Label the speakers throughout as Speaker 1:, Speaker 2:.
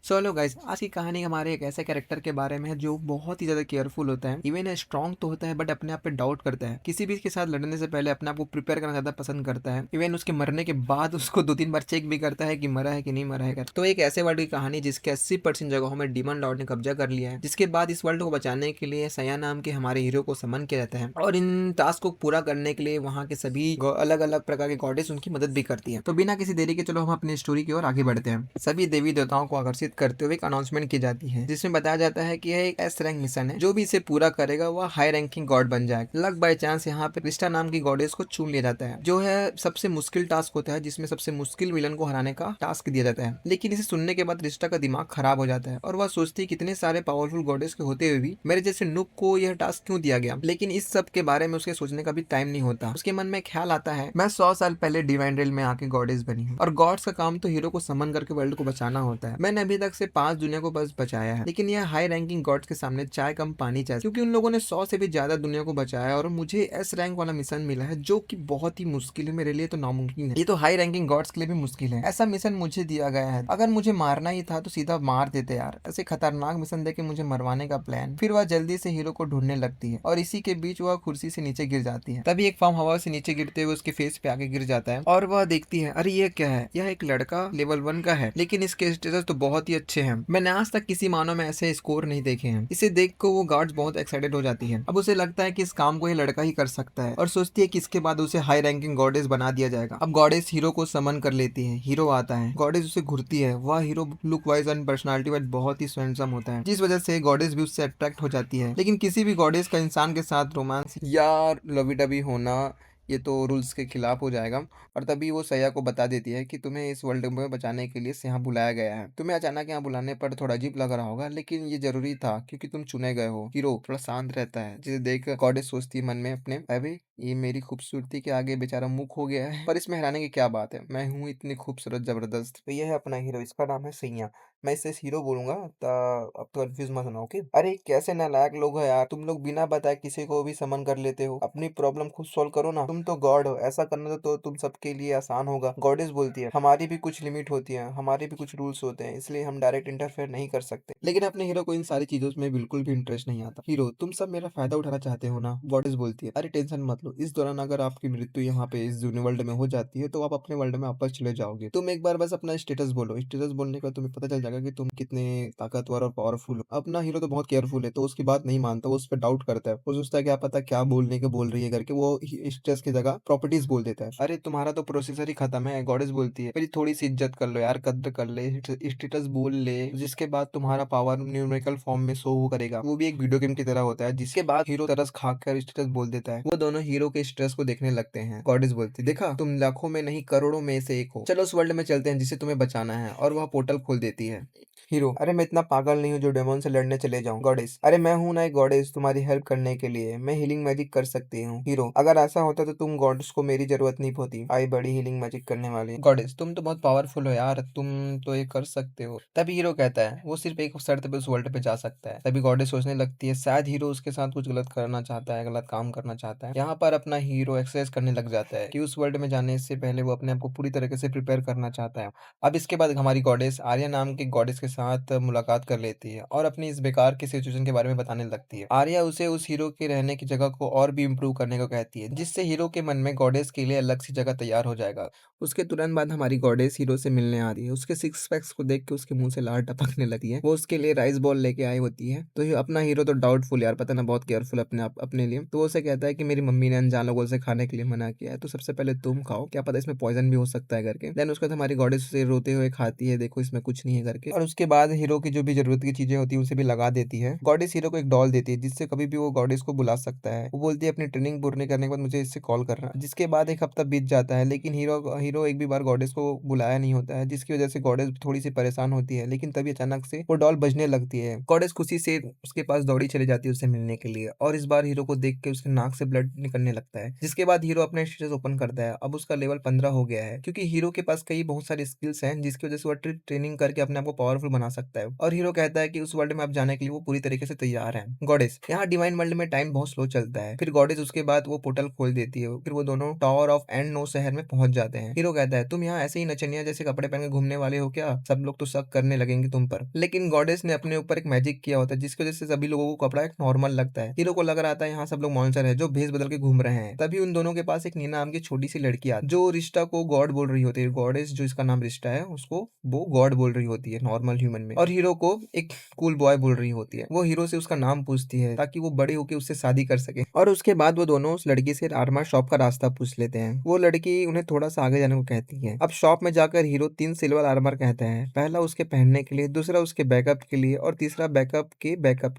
Speaker 1: So hello guys, आज की कहानी हमारे एक ऐसे कैरेक्टर के बारे में है जो बहुत ही ज्यादा केयरफुल होता है। इवन स्ट्रांग तो होता है बट अपने आप पे डाउट करता है। किसी भी के साथ लड़ने से पहले अपने आप को प्रिपेयर करना ज्यादा पसंद करता है। इवन उसके मरने के बाद उसको 2-3 बार चेक भी करता है कि मरा है कि नहीं मरा है। तो एक ऐसे वर्ल्ड की कहानी जिसके 80% जगहों में डीमन लॉर्ड ने कब्जा कर लिया है, जिसके बाद इस वर्ल्ड को बचाने के लिए सया नाम के हमारे हीरो को समन किया जाता है और इन टास्क को पूरा करने के लिए वहाँ के सभी अलग अलग प्रकार के गॉडेस उनकी मदद भी करती है। तो बिना किसी देरी के चलो हम अपनी स्टोरी की ओर आगे बढ़ते हैं। सभी देवी देवताओं को आकर्षित करते हुए एक अनाउंसमेंट की जाती है जिसमें बताया जाता है कि यह एक एस रैंक मिशन है। जो भी इसे पूरा करेगा वह हाई रैंकिंग गॉड बन जाएगा। लक बाय चांस यहाँ पे क्रिस्टा नाम की गॉडेस को चुन लिया जाता है, जो है सबसे मुश्किल टास्क होता है, जिसमें सबसे मुश्किल विलन को हराने का टास्क दिया जाता है। लेकिन इसे सुनने के बाद क्रिस्टा का दिमाग खराब हो जाता है और वह सोचती है कितने सारे पावरफुल गॉडेस के होते हुए भी मेरे जैसे नुक को यह टास्क क्यों दिया गया। लेकिन इस सब के बारे में उसके सोचने का भी टाइम नहीं होता। उसके मन में ख्याल आता है, मैं 100 साल पहले डिवाइन रेल में आके गॉडेस बनी हूँ और गॉड्स का काम तो हीरो को समन करके वर्ल्ड को बचाना होता है। मैंने अभी तक से 5 दुनिया को बस बचाया है, लेकिन यह हाई रैंकिंग गॉड्स के सामने चाय कम पानी चाय, क्योंकि उन लोगों ने 100 से भी ज्यादा दुनिया को बचाया और मुझे एस रैंक वाला मिशन मिला है जो कि बहुत ही मुश्किल है। मेरे लिए तो नामुमकिन है, ये तो हाई रैंकिंग गॉड्स के लिए भी मुश्किल है। ऐसा मिशन मुझे दिया गया है, अगर मुझे मारना ही था तो सीधा मार देते यार। ऐसे खतरनाक मिशन देके मुझे मरवाने का प्लान। फिर वह जल्दी से हीरो को ढूंढने लगती है और इसी के बीच वह कुर्सी से नीचे गिर जाती है। तभी एक फॉर्म हवा से नीचे गिरते हुए उसके फेस पे आके गिर जाता है और वह देखती है, अरे ये क्या है, यह एक लड़का लेवल 1 का है, लेकिन इसके स्टेटस तो बहुत ही अच्छे हैं। मैंने आज तक किसी मानव में ऐसे स्कोर नहीं देखे हैं। इसे देख कर वो गार्ड्स बहुत एक्साइटेड हो जाती है। अब उसे लगता है कि इस काम को ये लड़का ही कर सकता है और सोचती है कि इसके बाद उसे हाई रैंकिंग गॉडेस बना दिया जाएगा। अब गॉडेस हीरो को समन कर लेती है। हीरो आता है, गॉडेस उसे घुरती है। वह hero look wise and personality wise बहुत ही हैंडसम होता है, जिस वजह से गॉडेस भी उससे अट्रैक्ट हो जाती है। लेकिन किसी भी गॉडेस का इंसान के साथ रोमांस या लवी डबी होना ये तो रूल्स के खिलाफ हो जाएगा। और तभी वो सया को बता देती है कि तुम्हें इस वर्ल्ड में बचाने के लिए यहाँ बुलाया गया है। तुम्हें अचानक यहाँ बुलाने पर थोड़ा अजीब लग रहा होगा, लेकिन ये जरूरी था क्योंकि तुम चुने गए हो। हीरो थोड़ा शांत रहता है, जिसे देख गॉडेस सोचती है मन में अपने, अबे ये मेरी खूबसूरती के आगे बेचारा मुक हो गया है, पर इसमें हैरानी की क्या बात है, मैं हूँ इतनी खूबसूरत जबरदस्त। तो ये है अपना हीरो, इसका नाम है सैया। मैं इसे हीरो बोलूंगा। अब तो कंफ्यूज मत होना, ओके। अरे कैसे नालायक लोग हो यार, तुम लोग बिना बताए किसी को भी समन कर लेते हो। अपनी प्रॉब्लम खुद सॉल्व करो ना, तुम तो गॉड हो। ऐसा करना तो तुम सबके लिए आसान होगा। गॉडेस बोलती है, हमारी भी कुछ लिमिट होती है, हमारे भी कुछ रूल्स होते हैं, इसलिए हम डायरेक्ट इंटरफेयर नहीं कर सकते। लेकिन अपने हीरो को इन सारी चीजों में बिल्कुल भी इंटरेस्ट नहीं आता। हीरो, तुम सब मेरा फायदा उठाना चाहते हो ना, गॉडेस बोलती है। अरे टेंशन मत लो, इस दौरान अगर आपकी मृत्यु यहाँ पे इस वर्ल्ड में हो जाती है तो आप अपने वर्ल्ड में वापस चले जाओगे। तुम एक बार बस अपना स्टेटस बोलो, स्टेटस बोलने के बाद तुम्हें पता चल जाएगा कि तुम कितने ताकतवर और पावरफुल हो। अपना हीरो तो बहुत केयरफुल है, तो उसकी बात नहीं मानता, वो उस पर डाउट करता है। वो सोचता है क्या पता क्या बोलने के बोल रही है करके, वो स्टेटस की जगह प्रॉपर्टीज बोल देता है। अरे तुम्हारा तो प्रोसेसर ही खत्म है, गॉडेस बोलती है। मेरी थोड़ी सी इज्जत कर लो यार, कद्र कर ले, स्टेटस बोल ले, जिसके बाद तुम्हारा पावर न्यूमेरिकल फॉर्म में शो करेगा, वो भी एक वीडियो गेम की तरह होता है। जिसके बाद हीरो तरस खाकर स्टेटस बोल देता है। वो दोनों हीरो के स्टेटस को देखने लगते हैं। गॉडेस बोलती है, देखा तुम लाखों में नहीं करोड़ों में से एक हो, चलो उस वर्ल्ड में चलते हैं जिसे तुम्हें बचाना है। और वह पोर्टल खोल देती है। हीरो, अरे मैं इतना पागल नहीं हूँ जो डेमोन से लड़ने चले जाऊं। गॉडेस, अरे मैं हूं ना एक गॉडेस तुम्हारी हेल्प करने के लिए, मैं हीलिंग मैजिक कर सकती हूँ। हीरो, अगर ऐसा होता तो तुम गॉड्स को मेरी जरूरत नहीं होती, आई बड़ी हीलिंग मैजिक करने वाली। गॉडेस, तुम तो बहुत पावरफुल हो यार, तुम तो ये कर सकते हो। तभी हीरो कहता है वो सिर्फ एक शर्त पे उस वर्ल्ड पे जा सकता है। तभी गॉडेस सोचने लगती है शायद हीरो उसके साथ कुछ गलत करना चाहता है, गलत काम करना चाहता है। यहाँ पर अपना हीरो एक्सरसाइज करने लग जाता है कि उस वर्ल्ड में जाने से पहले वो अपने आप को पूरी तरीके से प्रिपेयर करना चाहता है। अब इसके बाद हमारी गॉडेस आर्या नाम की गॉडेस के साथ मुलाकात कर लेती है और अपनी इस बेकार की सिचुएशन के बारे में बताने लगती है। आर्या उसे उस हीरो के रहने की जगह को और भी इम्प्रूव करने को कहती है, जिससे हीरो के मन में गॉडेस के लिए अलग सी जगह तैयार हो जाएगा। उसके तुरंत बाद हमारी गॉडेस हीरो से मिलने आ रही है। उसके सिक्स पैक्स को देख के उसके मुंह से लार टपकने लगती है। वो उसके लिए राइस बॉल लेके आई होती है। तो ये अपना हीरो तो डाउटफुल यार, पता ना बहुत केयरफुल अपने आप अपने लिए। तो वो उसे कहता है कि मेरी मम्मी ने अनजान लोगों से खाने के लिए मना किया है, तो सबसे पहले तुम खाओ, क्या पता इसमें पॉइजन भी हो सकता है करके। देन उसके बाद हमारी गॉडेस उसे रोते हुए खाती है, देखो इसमें कुछ नहीं है करके। और उसके बाद हीरो की जो भी जरूरत की चीजें होती है उसे भी लगा देती है। गॉडेस हीरो को एक डॉल देती है जिससे कभी भी वो गॉडेस को बुला सकता है। वो बोलती है अपनी ट्रेनिंग पूरी करने के बाद मुझे इससे कॉल करना। जिसके बाद एक हफ्ता बीत जाता है, लेकिन हीरो हीरो एक भी बार गॉडेस को बुलाया नहीं होता है, जिसकी वजह से गॉडेस थोड़ी सी परेशान होती है। लेकिन तभी अचानक से वो डॉल बजने लगती है। गॉडेस खुशी से उसके पास दौड़ी चली जाती है उससे मिलने के लिए, और इस बार हीरो को देख के उसके नाक से ब्लड निकलने लगता है। जिसके बाद हीरो अपने स्टेटस ओपन करता है। अब उसका लेवल 15 हो गया है, क्योंकि हीरो के पास कई बहुत सारी स्किल्स हैं जिसकी वजह से वो ट्रेनिंग करके अपने आप को पावरफुल बना सकता है। और हीरो कहता है कि उस वर्ल्ड में आप जाने के लिए वो पूरी तरीके से तैयार है। गॉडेस, यहाँ डिवाइन वर्ल्ड में टाइम बहुत स्लो चलता है। फिर गॉडेस उसके बाद वो पोर्टल खोल देती है, फिर वो दोनों टावर ऑफ एंड नो शहर में पहुंच जाते हैं। हीरो कहता है तुम यहाँ ऐसे ही नचनिया जैसे कपड़े पहन के घूमने वाले हो क्या? सब लोग तो शक करने लगेंगे तुम पर। लेकिन गॉडेस ने अपने ऊपर एक मैजिक किया होता है जिसकी वजह से सभी लोगों को कपड़ा एक नॉर्मल लगता है। हीरो को लग रहा था यहाँ सब लोग मॉन्स्टर है जो भेस बदल के घूम रहे हैं। तभी उन दोनों के पास एक नीना नाम की छोटी सी लड़की आती है जो रिश्ता को गॉड बोल रही होती है। गॉडेस जो इसका नाम रिश्ता है उसको वो गॉड बोल रही होती है नॉर्मल ह्यूमन में, और हीरो को एक कूल बॉय बोल रही होती है। वो हीरो से उसका नाम पूछती है ताकि वो बड़े होकर उससे शादी कर सके। और उसके बाद वो दोनों उस लड़की से आर्मर शॉप का रास्ता पूछ लेते हैं। वो लड़की उन्हें थोड़ा सा आगे जाने को कहती है। अब शॉप में जाकर हीरो 3 सिल्वर आर्मर कहते हैं, पहला उसके पहनने के लिए, दूसरा उसके बैकअप के लिए और तीसरा बैकअप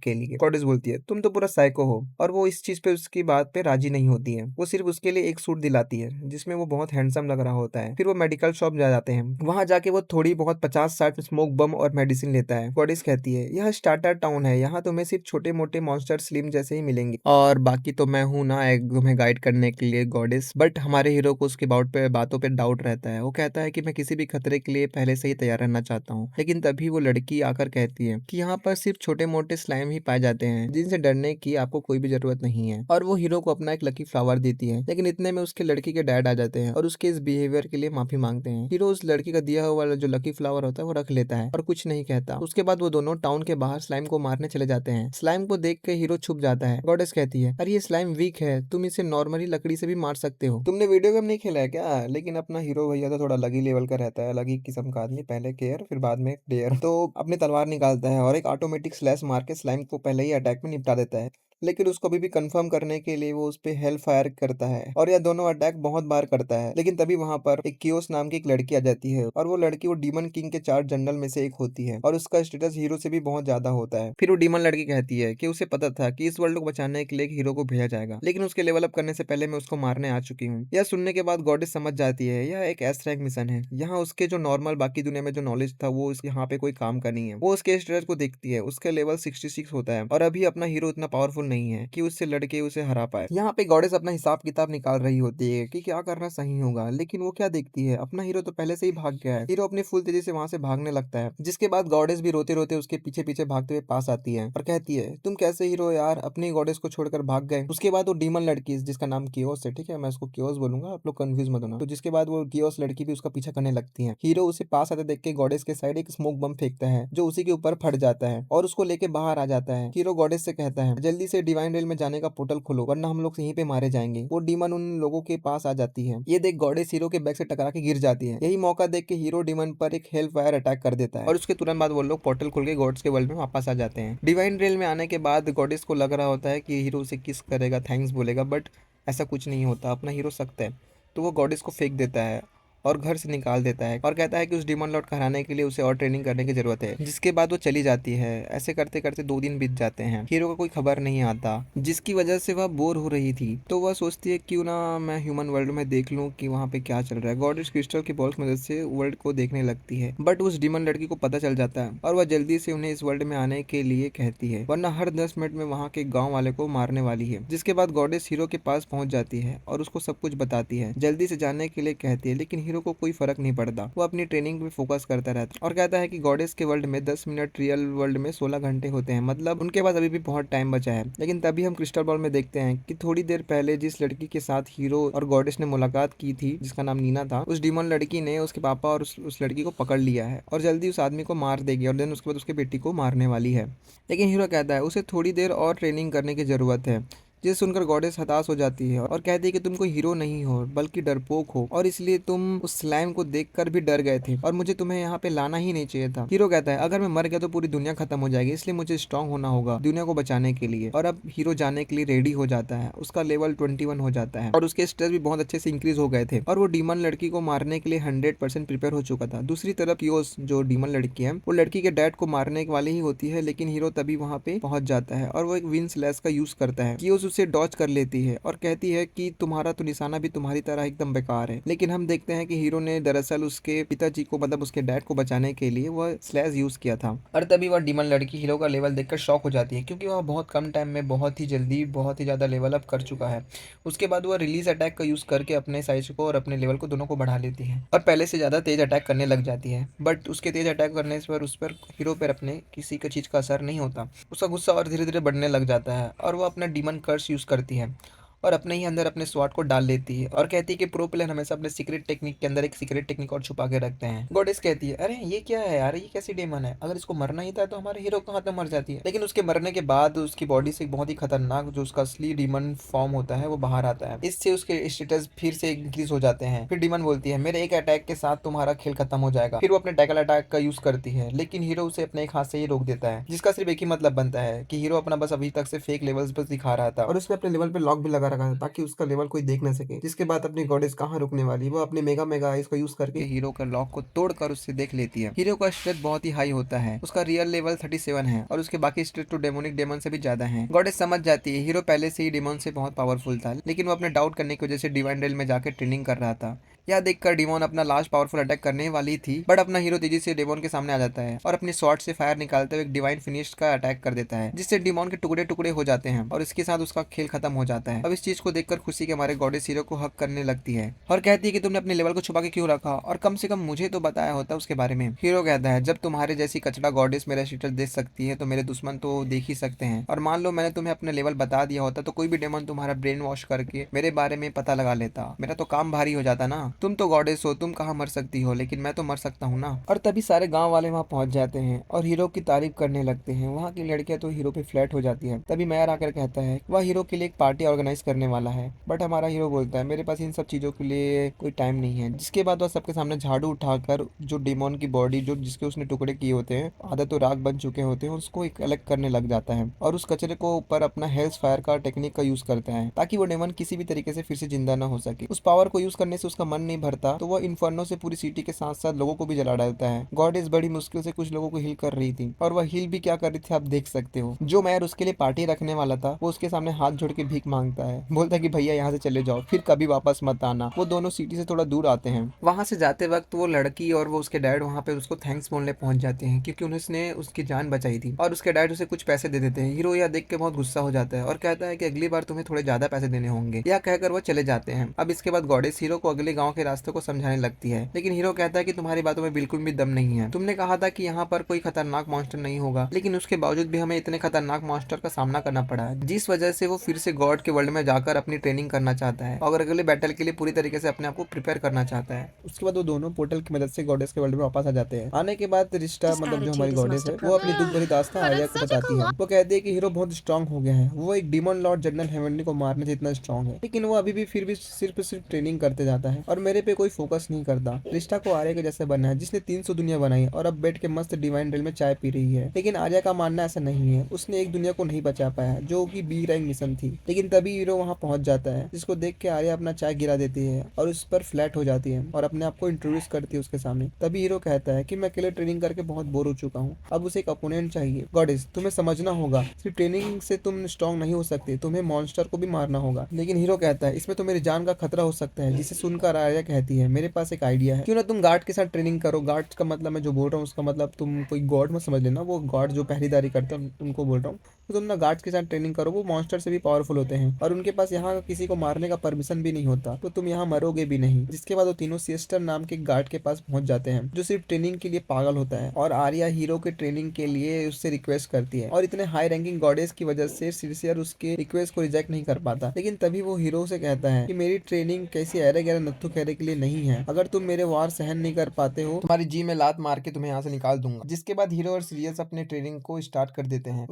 Speaker 1: के लिए। गॉडेस बोलती है तुम तो पूरा साइको हो, और वो इस चीज पे उसकी बात पे राजी नहीं होती है। वो सिर्फ उसके लिए एक सूट दिलाती है जिसमें वो बहुत हैंडसम लग रहा होता है। फिर वो मेडिकल शॉप जा जाते हैं। वहां जाके वो थोड़ी बहुत 50-60 स्मोक बम और मेडिसिन लेता है। गॉडेस कहती है यह स्टार्टर टाउन है, यहाँ तुम्हें सिर्फ छोटे मोटे मॉन्स्टर स्लिम जैसे ही मिलेंगे और बाकी तो मैं हूँ ना एक तुम्हें गाइड करने के लिए गॉडेस। बट हमारे हीरो को उसके बातों पे डाउट रहता है। वो कहता है कि मैं किसी भी खतरे के लिए पहले से ही तैयार रहना चाहता हूँ। लेकिन तभी वो लड़की आकर कहती है कि यहाँ पर सिर्फ छोटे मोटे स्लाइम ही पाए जाते हैं जिनसे डरने की आपको कोई भी जरूरत नहीं है। और वो हीरो को अपना एक लकी फ्लावर देती है। लेकिन इतने में उसके लड़की के डैड आ जाते हैं और उसके इस बिहेवियर के लिए माफी मांगते हैं। हीरो उस लड़की का दिया हुआ जो लकी फ्लावर होता है वो रख लेता है और कुछ नहीं कहता। उसके बाद वो दोनों टाउन के बाहर स्लाइम को मारने चले जाते हैं। स्लाइम को देख के हीरो छुप जाता है। गॉडेस कहती है अरे ये स्लाइम वीक है, तुम इसे नॉर्मली लकड़ी से भी मार सकते हो। तुमने वीडियो गेम नहीं खेला है क्या? लेकिन अपना हीरो भैया तो थोड़ा अलग ही लेवल का रहता है, अलग ही किस्म का आदमी, पहले केयर फिर बाद में डेयर। तो अपनी तलवार निकालता है और एक ऑटोमेटिक स्लैश मार के स्लाइम को पहले ही अटैक में निपटा देता है। लेकिन उसको अभी भी कंफर्म करने के लिए वो उस पे हेल फायर करता है और यह दोनों अटैक बहुत बार करता है। लेकिन तभी वहां पर एक कियोस नाम की एक लड़की आ जाती है और वो लड़की वो डीमन किंग के 4 जनरल में से एक होती है और उसका स्टेटस हीरो से भी बहुत ज्यादा होता है। फिर वो डीमन लड़की कहती है कि उसे पता था कि इस वर्ल्ड को बचाने के लिए एक हीरो को भेजा जाएगा, लेकिन उसके लेवल अप करने से पहले मैं उसको मारने आ चुकी हूँ। यह सुनने के बाद गॉडेस समझ जाती है यह एक एस रैंक मिशन है। यहाँ उसके जो नॉर्मल बाकी दुनिया में जो नॉलेज था वो यहाँ पे कोई काम का नहीं है। वो उसके स्टेटस को देखती है, उसका लेवल 66 होता है और अभी अपना हीरो इतना पावरफुल नहीं है कि उससे लड़के उसे हरा पाए। यहाँ पे गॉडेस अपना हिसाब किताब निकाल रही होती है कि क्या करना सही होगा, लेकिन वो क्या देखती है अपना हीरो तो पहले से ही भाग गया है। हीरो अपनी फुल तेजी से वहां से भागने लगता है, जिसके बाद गॉडेस भी रोते रोते उसके पीछे पीछे भागते हुए पास आती है और कहती है तुम कैसे हीरो यार अपनी गॉडेस को छोड़कर भाग गए। उसके बाद वो डीमन लड़की जिसका नाम कियोस है, ठीक है मैं उसको कियोस बोलूंगा, आप लोग कंफ्यूज मत होना। तो जिसके बाद वो कियोस लड़की भी उसका पीछा करने लगती है। हीरो उसे पास आते देख के गॉडेस के साइड एक स्मोक बम फेंकता है जो उसी के ऊपर फट जाता है और उसको लेके बाहर आ जाता है। हीरो गॉडेस से कहता है जल्दी से डिवाइन रेल में जाने का पोर्टल खोलो वरना हम लोग यहीं पे मारे जाएंगे। वो डीमन उन लोगों के पास आ जाती है। ये देख गॉडेस हीरो के बैग से टकरा के गिर जाती है। यही मौका देख के हीरो डीमन पर एक हेल फायर अटैक कर देता है और उसके तुरंत बाद वो लोग पोर्टल खोल के गॉड्स के वर्ल्ड में वापस आ जाते हैं। डिवाइन रेल में आने के बाद गॉडेस को लग रहा होता है कि हीरो उसे किस करेगा, थैंक्स बोलेगा, बट ऐसा कुछ नहीं होता। अपना हीरो सख्त है तो वो गॉडेस को फेंक देता है और घर से निकाल देता है और कहता है कि उस डीमन लॉर्ड को हराने के लिए उसे और ट्रेनिंग करने की जरूरत है। जिसके बाद वो चली जाती है। ऐसे करते करते 2 दिन बीत जाते हैं। हीरो का कोई खबर नहीं आता जिसकी वजह से वह बोर हो रही थी। तो वह सोचती है क्यों ना मैं ह्यूमन वर्ल्ड में देख लूं कि वहाँ पे क्या चल रहा है। गॉडेस क्रिस्टल की बॉल की मदद से वर्ल्ड को देखने लगती है, बट उस डीमन लड़की को पता चल जाता है और वह जल्दी से उन्हें इस वर्ल्ड में आने के लिए कहती है वरना हर 10 मिनट में वहाँ के गाँव वाले को मारने वाली है। जिसके बाद गॉडेस हीरो के पास पहुंच जाती है और उसको सब कुछ बताती है, जल्दी से जाने के लिए कहती है। लेकिन हीरो को कोई फर्क नहीं पड़ता। वो अपनी ट्रेनिंग पे फोकस करता रहता है और कहता है कि गॉडेस के वर्ल्ड में 10 मिनट, रियल वर्ल्ड में 16 घंटे होते हैं, मतलब उनके पास अभी भी बहुत टाइम बचा है। लेकिन तभी हम क्रिस्टल बॉल में देखते हैं कि थोड़ी देर पहले जिस लड़की के साथ हीरो और गॉडेस ने मुलाकात की थी जिसका नाम नीना था, उस डीमन लड़की ने उसके पापा और उस लड़की को पकड़ लिया है और जल्दी उस आदमी को मार देगी और देन उसके बाद उसके बेटी को मारने वाली है। लेकिन हीरो कहता है उसे थोड़ी देर और ट्रेनिंग करने की जरूरत है। जिसे सुनकर गॉडेस हताश हो जाती है और कहती है कि तुम कोई हीरो नहीं हो बल्कि डरपोक हो और इसलिए तुम उस स्लाइम को देखकर भी डर गए थे और मुझे तुम्हें यहाँ पे लाना ही नहीं चाहिए था। हीरो कहता है अगर मैं मर गया तो पूरी दुनिया खत्म हो जाएगी, इसलिए मुझे स्ट्रांग होना होगा दुनिया को बचाने के लिए। और अब हीरो जाने के लिए रेडी हो जाता है। उसका लेवल 21 हो जाता है और उसके स्टेज भी बहुत अच्छे से इंक्रीज हो गए थे और वो डीमन लड़की को मारने के लिए 100% प्रिपेयर हो चुका था। दूसरी तरफ कियोस जो डीमन लड़की है वो लड़की के डैड को मारने वाली ही होती है, लेकिन हीरो तभी वहाँ पे पहुंच जाता है और वो एक विन स्लैश का यूज करता है। कियोस उसे डॉज कर लेती है और कहती है कि तुम्हारा तो निशाना भी तुम्हारी तरह एकदम बेकार है। लेकिन हम देखते हैं कि हीरो ने दरअसल उसके पिताजी को मतलब उसके डैड को बचाने के लिए वह स्लैश यूज किया था। और तभी वह डीमन लड़की हीरो का लेवल देखकर शॉक हो जाती है, क्योंकि वह बहुत कम टाइम में बहुत ही जल्दी बहुत ही ज्यादा लेवल अप कर चुका है। उसके बाद वह रिलीज अटैक का यूज करके अपने साइज को और अपने लेवल को दोनों को बढ़ा लेती है और पहले से ज्यादा तेज अटैक करने लग जाती है। बट उसके तेज अटैक करने पर उस पर हीरो पर अपने किसी का चीज का असर नहीं होता। उसका गुस्सा और धीरे धीरे बढ़ने लग जाता है और वह अपना डीमन कर्स यूज करती है और अपने ही अंदर अपने स्वाट को डाल लेती है और कहती है कि प्रो प्लेयर हमेशा अपने सीक्रेट टेक्निक के अंदर एक सीक्रेट टेक्निक और छुपा के रखते हैं। गॉडेस कहती है, अरे ये क्या है यार, ये कैसी डेमन है, अगर इसको मरना ही था तो हमारे हीरो कहाँ तक मर जाती है। लेकिन उसके मरने के बाद उसकी बॉडी से एक बहुत ही खतरनाक जो उसका असली डीमन फॉर्म होता है वो बाहर आता है। इससे उसके स्टेटस फिर से इंक्रीज हो जाते हैं। फिर डीमन बोलती है, मेरे एक अटैक के साथ तुम्हारा खेल खत्म हो जाएगा। फिर वो अपने टैकल अटैक का यूज करती है, लेकिन हीरो उसे अपने एक हाथ से ही रोक देता है, जिसका सिर्फ एक ही मतलब बनता है कि हीरो अपना बस अभी तक से फेक लेवल्स बस दिखा रहा था और उसने अपने लेवल पे लॉक भी लगा रखा था ताकि उसका लेवल कोई देख ना सके। जिसके बाद अपनी गॉडेस कहाँ रुकने वाली, वो अपने मेगा मेगा आइज का यूज करके हीरो का लॉक को तोड़कर उससे देख लेती है। हीरो का स्टेट बहुत ही हाई होता है, उसका रियल लेवल 37 है और उसके बाकी स्टेट तो डेमोनिक डेमन से भी ज्यादा है। गॉडेस समझ जाती है हीरो पहले से ही डेमन से बहुत पावरफुल था, लेकिन वो अपने डाउट करने की वजह से डिवाइन रेल में जाकर ट्रेनिंग कर रहा था। यह देखकर डिमोन अपना लास्ट पावरफुल अटैक करने वाली थी, बट अपना हीरो तेजी से डिमोन के सामने आ जाता है और अपनी स्वॉर्ड से फायर निकालते हुए एक डिवाइन फिनिश का अटैक कर देता है, जिससे डिमोन के टुकड़े टुकड़े हो जाते हैं और इसके साथ उसका खेल खत्म हो जाता है। अब इस चीज को देखकर खुशी के मारे गॉडेस हीरो को हक करने लगती है और कहती है कि तुमने अपने लेवल को छुपा के क्यों रखा और कम से कम मुझे तो बताया होता उसके बारे में। हीरो कहता है, जब तुम्हारे जैसी कचड़ा गॉडेस मेरा स्टेटस देख सकती है तो मेरे दुश्मन तो देख ही सकते हैं, और मान लो मैंने तुम्हें अपने लेवल बता दिया होता तो कोई भी डेमन तुम्हारा ब्रेन वॉश करके मेरे बारे में पता लगा लेता, मेरा तो काम भारी हो जाता ना। तुम तो गॉडेस हो, तुम कहाँ मर सकती हो, लेकिन मैं तो मर सकता हूँ ना। और तभी सारे गांव वाले वहाँ पहुंच जाते हैं और हीरो की तारीफ करने लगते हैं। वहाँ की लड़कियां तो हीरो पे फ्लैट हो जाती है। तभी मेयर आकर कहता है वह हीरो के लिए एक पार्टी ऑर्गेनाइज करने वाला है, बट हमारा हीरो बोलता है मेरे पास इन सब चीजों के लिए कोई टाइम नहीं है। जिसके बाद वह सबके सामने झाड़ू उठाकर जो डेमन की बॉडी जो जिसके उसने टुकड़े किए होते हैं, आधा तो राख बन चुके होते हैं, उसको एक अलग करने लग जाता है और उस कचरे को ऊपर अपना हेल्थ फायर का टेक्निक का यूज करता है ताकि वो डेमन किसी भी तरीके से फिर से जिंदा ना हो सके। उस पावर को यूज करने से उसका मन नहीं भरता तो वह इन्फर्नो से पूरी सिटी के साथ साथ लोगों को भी जला डालता है। गॉडेस बड़ी मुश्किल से कुछ लोगों को हील कर रही थी और वह हील भी क्या कर रही थी आप देख सकते हो। जो मेयर उसके लिए पार्टी रखने वाला था वो उसके सामने हाथ जोड़ के भीख मांगता है, बोलता है कि भैया यहाँ से चले जाओ, फिर कभी वापस मत आना। वो दोनों सिटी से थोड़ा दूर आते हैं। वहां से जाते वक्त वो लड़की और वो उसके डैड वहां पे उसको थैंक्स बोलने पहुंच जाते हैं क्योंकि उसने उसकी जान बचाई थी, और उसके डैड उसे कुछ पैसे दे देते हैं। हीरो यह देख के बहुत गुस्सा हो जाता है और कहता है कि अगली बार तुम्हें थोड़े ज्यादा पैसे देने होंगे। यह कहकर वो चले जाते हैं। अब इसके बाद गॉडेस हीरो को अगले गाँव के रास्ते को समझाने लगती है, लेकिन हीरो कहता है कि तुम्हारी बातों में बिल्कुल भी दम नहीं है। तुमने कहा था कि यहाँ पर कोई खतरनाक मॉन्स्टर नहीं होगा, लेकिन उसके बावजूद भी हमें इतने खतरनाक मॉन्स्टर का सामना करना पड़ा, जिस वजह से वो फिर से गॉड के वर्ल्ड में जाकर अपनी ट्रेनिंग करना चाहता है और अगले बैटल के लिए पूरी तरीके से अपने आप को प्रिपेयर करना चाहता है। उसके बाद वो दोनों पोर्टल की मदद से गॉडेस के वर्ल्ड में वापस आ जाते हैं। आने के बाद रिश्ता
Speaker 2: This
Speaker 1: मतलब जो हमारी
Speaker 2: attitude is
Speaker 1: गॉडेस
Speaker 2: must
Speaker 1: है वो अपनी दुख भरी दास्तां
Speaker 2: but
Speaker 1: आर्या
Speaker 2: it's
Speaker 1: को
Speaker 2: such a
Speaker 1: बताती है।
Speaker 2: cool
Speaker 1: वो कहती है कि हीरो बहुत स्ट्रांग हो गया है, वो एक डीमन लॉर्ड जनरल हेवेंली को मारने से इतना स्ट्रांग है, लेकिन वो अभी भी फिर भी सिर्फ ट्रेनिंग करते जाता है और मेरे पे कोई फोकस नहीं करता। रिश्ता को आर्या के जैसे बनना है जिसने 300 दुनिया बनाई और अब बैठ के मस्त डिवाइन रेल में चाय पी रही है। लेकिन आर्या का मानना ऐसा नहीं है, उसने एक दुनिया को नहीं बचा पाया जो कि बी रैंक मिशन थी। लेकिन तभी हीरो वहाँ पहुंच जाता है, जिसको देख के आर्या अपना चाय गिरा देती है और उस पर फ्लैट हो जाती है और अपने आप को इंट्रोड्यूस करती है उसके सामने। तभी हीरो कहता है कि मैं अकेले ट्रेनिंग करके बहुत बोर हो चुका हूँ, अब उसे एक अपोनेंट चाहिए। गॉडेस तुम्हें समझना होगा, सिर्फ ट्रेनिंग से तुम स्ट्रॉन्ग नहीं हो सकते, तुम्हें मॉन्स्टर को भी मारना होगा। लेकिन हीरो कहता है इसमें तो मेरी जान का खतरा हो सकता है, जिसे सुनकर आर्या कहती है मेरे पास एक आइडिया है, क्यों ना तुम गार्ड के साथ ट्रेनिंग करो। गार्ड का मतलब मैं जो बोल रहा हूँ उसका मतलब तुम कोई गॉड मत समझ लेना, वो गॉड जो पहरेदारी करते हैं उनको बोल रहा हूँ। तो तुम ना गार्ड्स के साथ ट्रेनिंग करो, वो मॉन्स्टर से भी पावरफुल होते हैं और उनके पास यहाँ किसी को मारने का परमिशन भी नहीं होता, तो तुम यहाँ मरोगे भी नहीं। जिसके बाद वो तीनों सिस्टर नाम के गार्ड के पास पहुंच जाते हैं जो सिर्फ ट्रेनिंग के लिए पागल होता है, और आर्या हीरो के ट्रेनिंग के लिए उससे रिक्वेस्ट करती है और इतने हाई रैंकिंग गॉडेस की वजह से सिरसियर उसके रिक्वेस्ट को रिजेक्ट नहीं कर पाता। लेकिन तभी वो हीरो से कहता है कि मेरी ट्रेनिंग कैसी अरे गहरे नत्थु खैरे के लिए नहीं है, अगर तुम मेरे वार सहन नहीं कर पाते हो तुम्हारी जी में लात मार के तुम्हें यहाँ से निकाल दूंगा। जिसके बाद हीरो और सीरियस अपने ट्रेनिंग को स्टार्ट कर देते हैं।